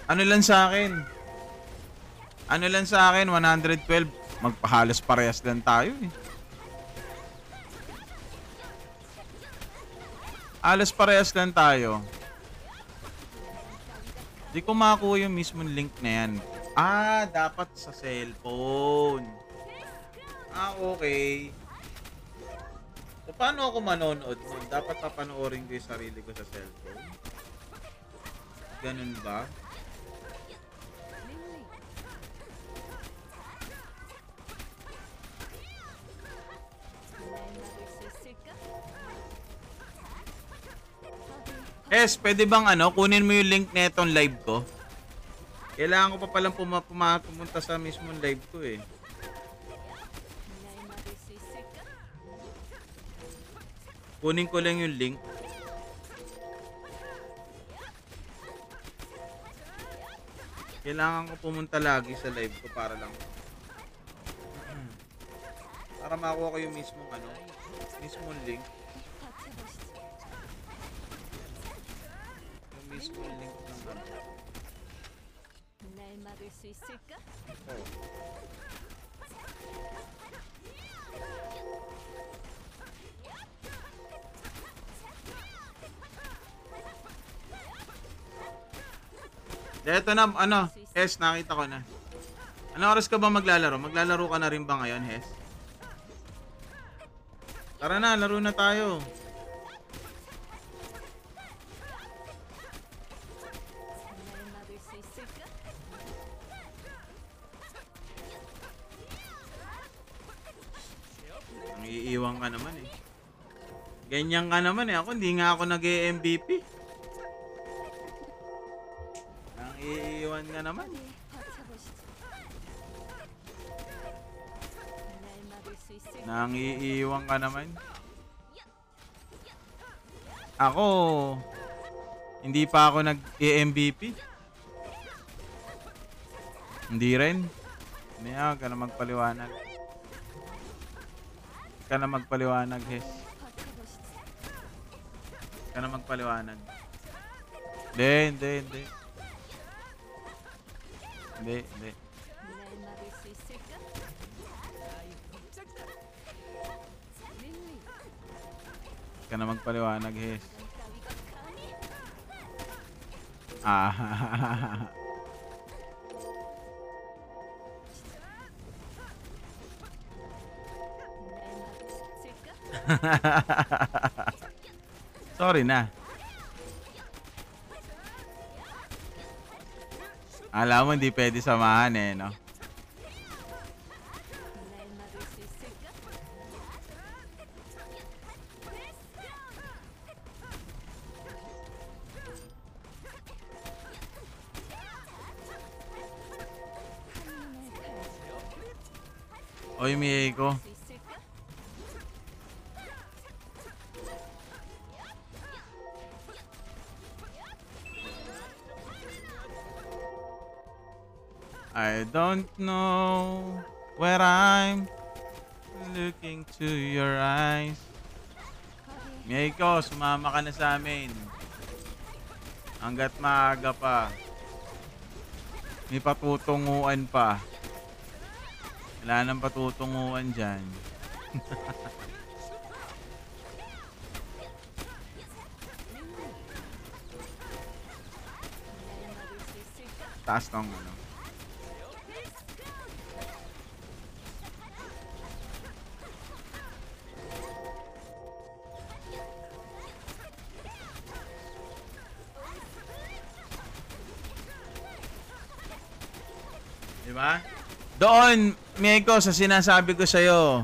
Ano lang sa akin? 112. Magpahalos parehas lang tayo eh. Halos parehas lang tayo. Di ko makakuha yung mismong link na yan. Dapat sa cellphone. Okay. So, paano ako manonood nun? Dapat papanoorin ko yung sarili ko sa cellphone. Ganun ba?
Lily. May nagsisik ka?
Pwede bang kunin mo yung link netong live ko? Kailangan ko pa palang pumunta sa mismong live ko eh.
May nagsisik ka?
Kunin ko lang yung link. Kailangan ko pumunta lagi sa live ko para lang. Para makuha ko yung mismong mismong link.
받쳐보시지.
Yung mismong link ng
날 막을 수 있을까?
Oh. Eto na, Hes, nakita ko na. Ano oras ka ba maglalaro? Maglalaro ka na rin ba ngayon, Hes? Tara na, laro na tayo.
날 막을 수 있을까?
Ang iiwan ka naman eh. Ganyan ka naman eh. Ako, hindi nga ako nag-MVP. Ang iiwan ka naman.
받쳐보시지. 날 막을 수 있을까?
Nang iiwan ka naman. Ako, hindi pa ako nag-MVP. Hindi rin. Hindi ako, ka na magpaliwanag. Ka na magpaliwanag, Hes.
받쳐보시지.
Ka na magpaliwanag. Hindi. Hindi.
날 막을 수 있을까? 릴리.
Ka na magpaliwanag, Hes.
넌 따위가 감히?
Ah.
날 막을 수 있을까?
Sorry na. Alam mo, hindi pwede samahan eh, no?
날 막을 수 있을까? 한눈에
Oy, Mieko.
갈수 있을까?
I don't know where I'm looking to your eyes.
거기
Mieko, sumama ka na sa amin. Hanggat maaga pa. May patutunguan pa. Wala nang patutunguan dyan.
날 막을 수 있을까?
Taas ng ano. Diba? Doon, Mieko, sa sinasabi ko sa'yo,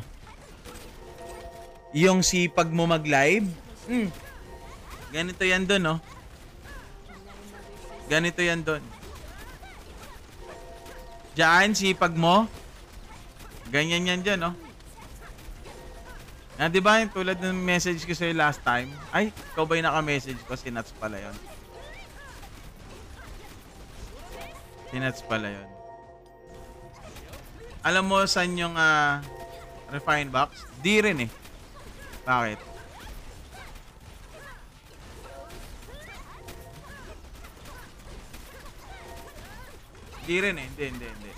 yung sipag mo mag-live, ganito yan doon, no?
날 막을 수 있을까?
Ganito yan doon. Diyan, sipag mo, ganyan yan dyan, no? Na, di ba, yung tulad ng message ko sa'yo last time? Ay, ikaw ba yung naka-message ko? Sinats pala yun. Sinats pala yun. Alam mo saan yung refine box? Di rin eh. Bakit? Di rin eh. Hindi.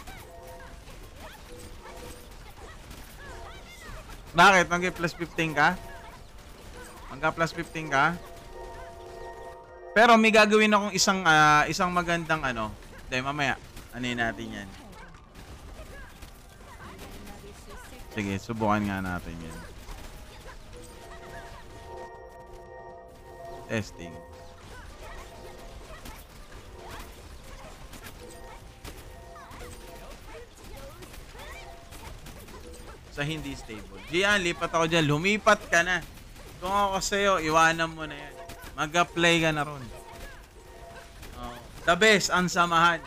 Bakit? Mag-plus 15 ka? Magka-plus 15 ka? Pero may gagawin akong isang magandang Dahil mamaya, anin natin yan.
날 막을 수 있을까?
Sige, subukan nga natin yan. Testing. sa hindi stable. Gian, lipat ako dyan. Lumipat ka na. Kung ako sa'yo, iwanan mo na yan. Mag-apply ka na ron. Oh. The best, ang samahan.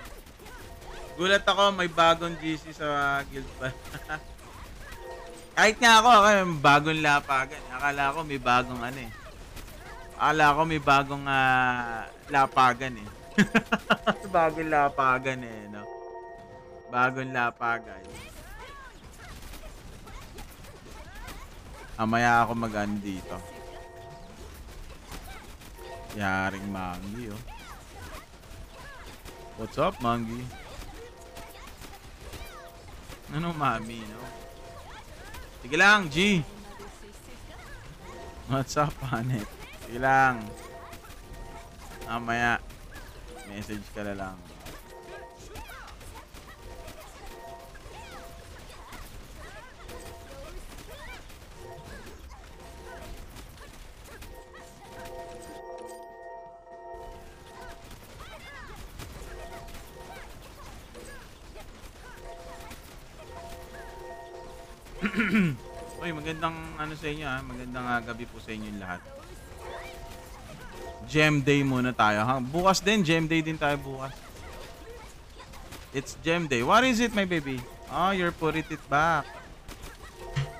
Gulat ako, may bagong GC sa guild pa. Kahit nga ako, bagong lapagan. Akala ko may bagong ano eh. Akala ko may bagong lapagan eh. Bagong lapagan eh, no? Bagong lapagan. Amaya ako mag-ano dito. Yaring Mangi, oh. What's up, Mangi? Ano, mami, no? Sige lang, G. What's up, Hanet? Sige lang. Amaya. Message ka na lang. Uy, magandang ano sa inyo ha. Magandang gabi po sa inyo lahat. Gem Day muna tayo ha. Bukas din, Gem Day din tayo bukas. It's Gem Day. What is it, my baby? Oh, you're put it back.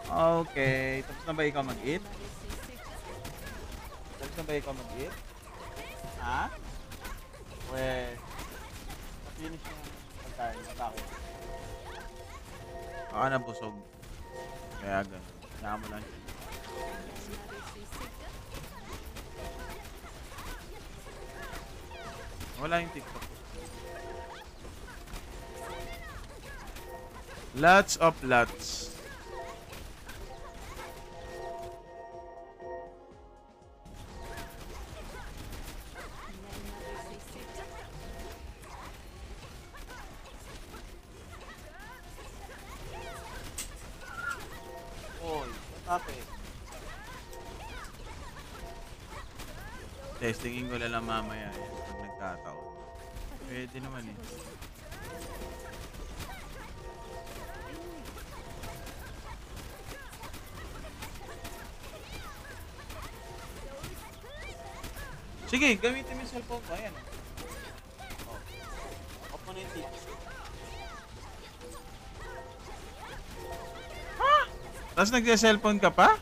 Okay. Tapos na ba ikaw mag-eat? Tapos na ba ikaw mag-eat? Ha? Well, finish yung pagkain. Bakit? Baka nabusog. Kaya gano'n. Kaya mo lang. Wala yung TikTok. Lots of lots. Testingin ko lang mamaya yan pag nagkataon. Pwede naman eh. Sige, gamitin mo yung cellphone ko. Ayan. Oh. Off mo na yung TV. Ha? Tapos nagsa-cellphone ka pa?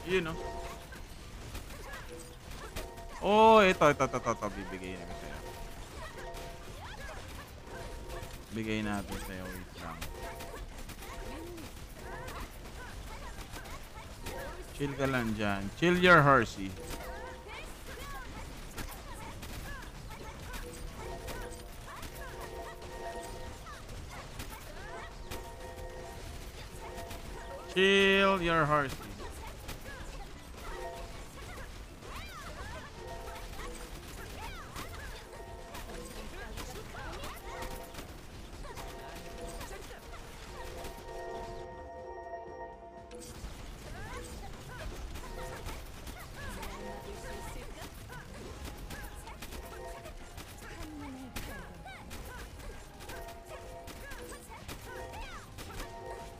Yun, no? Oh, ito. Bibigay namin sa'yo. Bigay natin sa'yo. Wait lang. Chill ka lang dyan. Chill your horsey. Chill your horsey.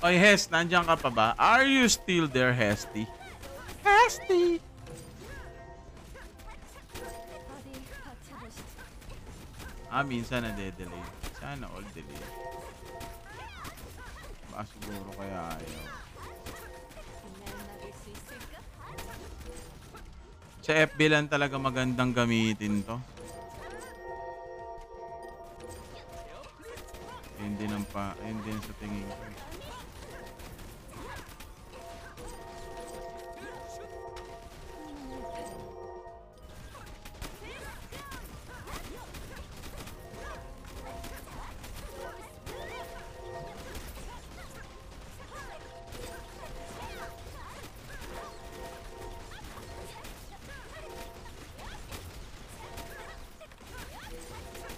Oy, Hes, nandiyan ka pa ba? Are you still there, Hesty? Hesty! Minsan nade-delay. Sana all delay. Baka siguro kaya ayaw. Sa FB lang talaga magandang gamitin to. Hindi sa tingin ko.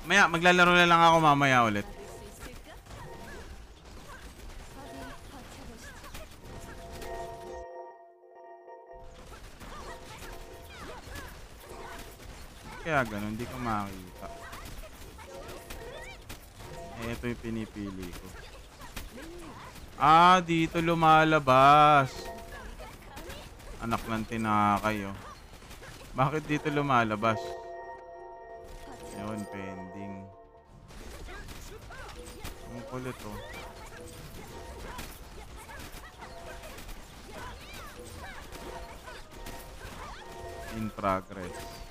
Maya, maglalaro na lang ako mamaya ulit.
kaya ganun? Hindi ko makakita. Eh, ito yung pinipili ko. Ah, dito lumalabas. Anak ng tinakay, oh. Bakit dito lumalabas? Ayun, pending. Ang kulit, oh. In progress.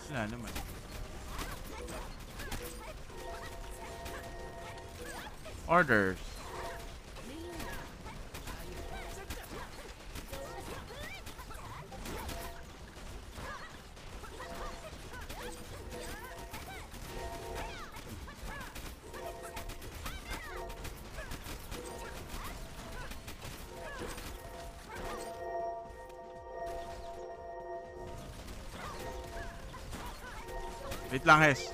Wala naman. Orders. Wait lang, Hes.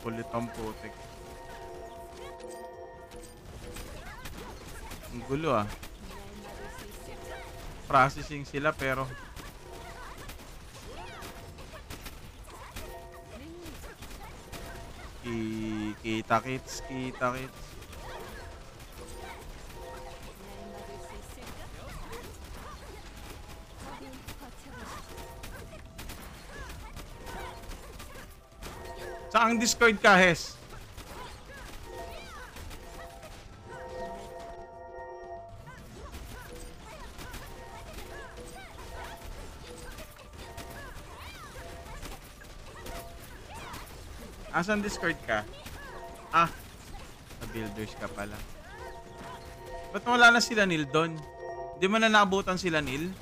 Kulit ang putik. Ang gulo, ah. Processing sila pero kita kits. Saang Discord ka, Hes? Asan Discord ka? Ah, sa builders ka pala. Ba't wala na sila Neil doon? Hindi mo na naabutan sila Neil?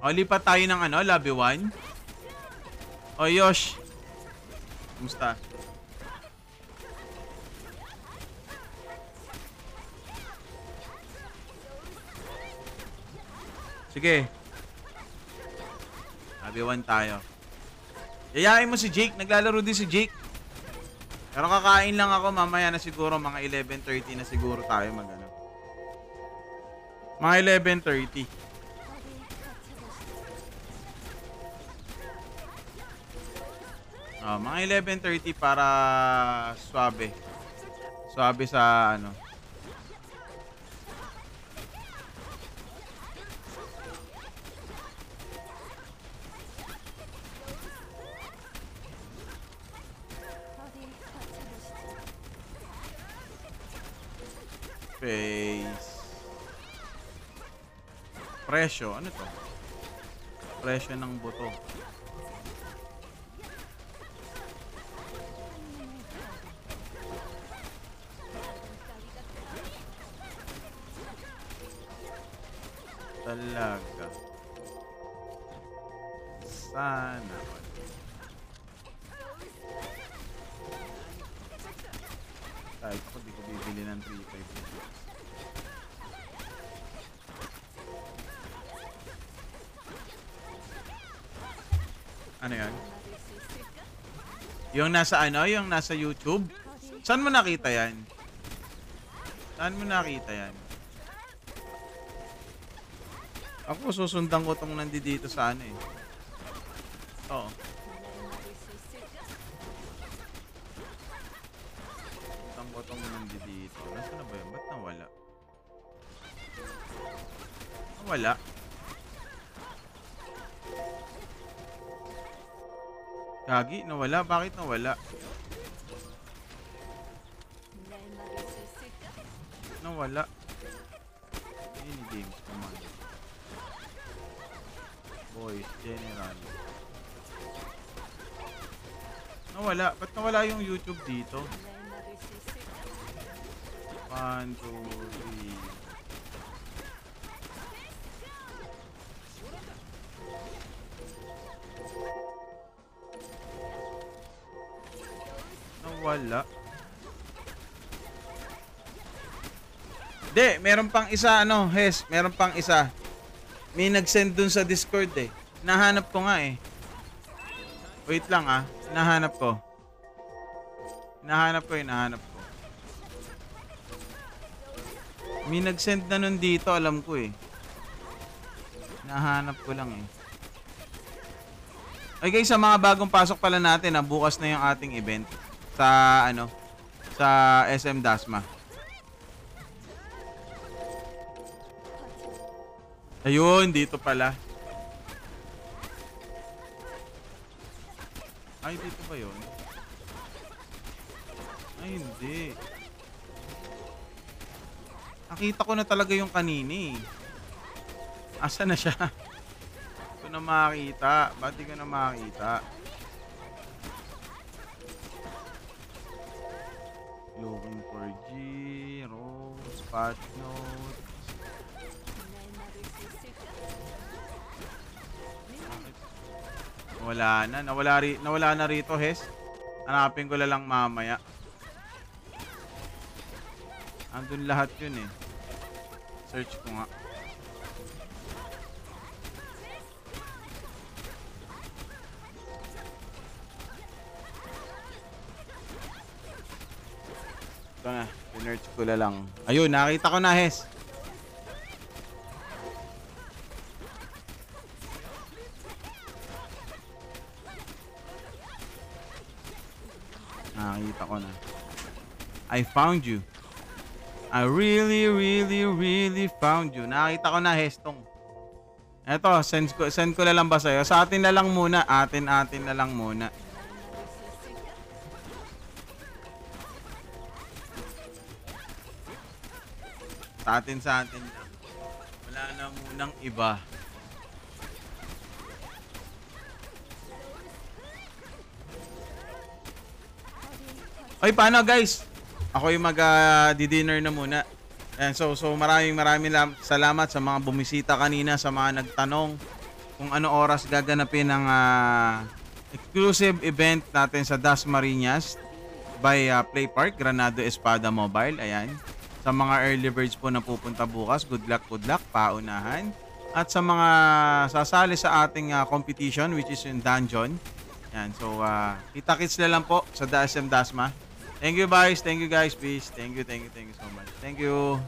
O, lipat tayo ng ano, lobby 1. O, Yosh. Kumusta? Sige. Lobby 1 tayo. Yayain mo si Jake. Naglalaro din si Jake. Pero kakain lang ako. Mamaya na siguro. Mga 11:30 na siguro tayo mag-ano. Mga 11:30. Mga 11:30 para swabe. Swabe sa ano. Face. Presyo. Ano to? Presyo ng buto. Talaga. Sana. Kahit ako di ko bibili ng 3.5. Ano yan? Yung nasa ano? Yung nasa YouTube? Saan mo nakita yan? Saan mo nakita yan? Ako susundan ko tong nandito sa ano eh. Oo. Susundan ko tong nandito. Nasaan na ba yun? Wala. Gagi, nawala. Bakit nawala?
Neymar isisika.
Nawala. Ini games naman. Boys, general. Nawala. Ba't nawala yung YouTube dito?
Neymar isisika.
1, 2, 3. Nawala. Hindi, meron pang isa ano, Hes, meron pang isa. May nag-send dun sa Discord eh. Nahanap ko nga eh. Wait lang ah, nahanap ko. Nahanap ko. May nag-send na nun dito, alam ko eh. Nahanap ko lang eh. Okay guys, sa mga bagong pasok pala natin, bukas na yung ating event sa ano, sa SM Dasma. Ayun, dito pala. Ay, dito ba yun? Ay, hindi. Nakita ko na talaga yung kanini. Asa na siya? Hindi ko na makita. Ba't di ko na makita? Looking for G, Rose, Patch Note.
Neymar isisika.
Wala na. Nawala na rito, Hes. Hanapin ko na lang mamaya. Andun lahat yun eh. Search ko nga. Ito na. Sinerch ko na lang. Ayun, nakita ko na, Hes. Nakita ko na. I found you. I really found you. Nakita ko na, Hestong. Eto, send ko na lang ba sa'yo? Sa atin na lang muna. Atin na lang muna. Sa atin lang. Wala na munang iba. Ay, paano guys? Ako yung mag-dinner na muna. Ayan, so maraming salamat sa mga bumisita kanina, sa mga nagtanong kung ano oras gaganapin ang exclusive event natin sa Dasmariñas by Play Park, Granado Espada Mobile. Ayan. Sa mga early birds po na pupunta bukas, good luck, paunahan. At sa mga sasali sa ating competition, which is in Dungeon. Ayan, so kita-kits na lang po sa SM Dasma. Thank you guys, peace. Thank you so much. Thank you.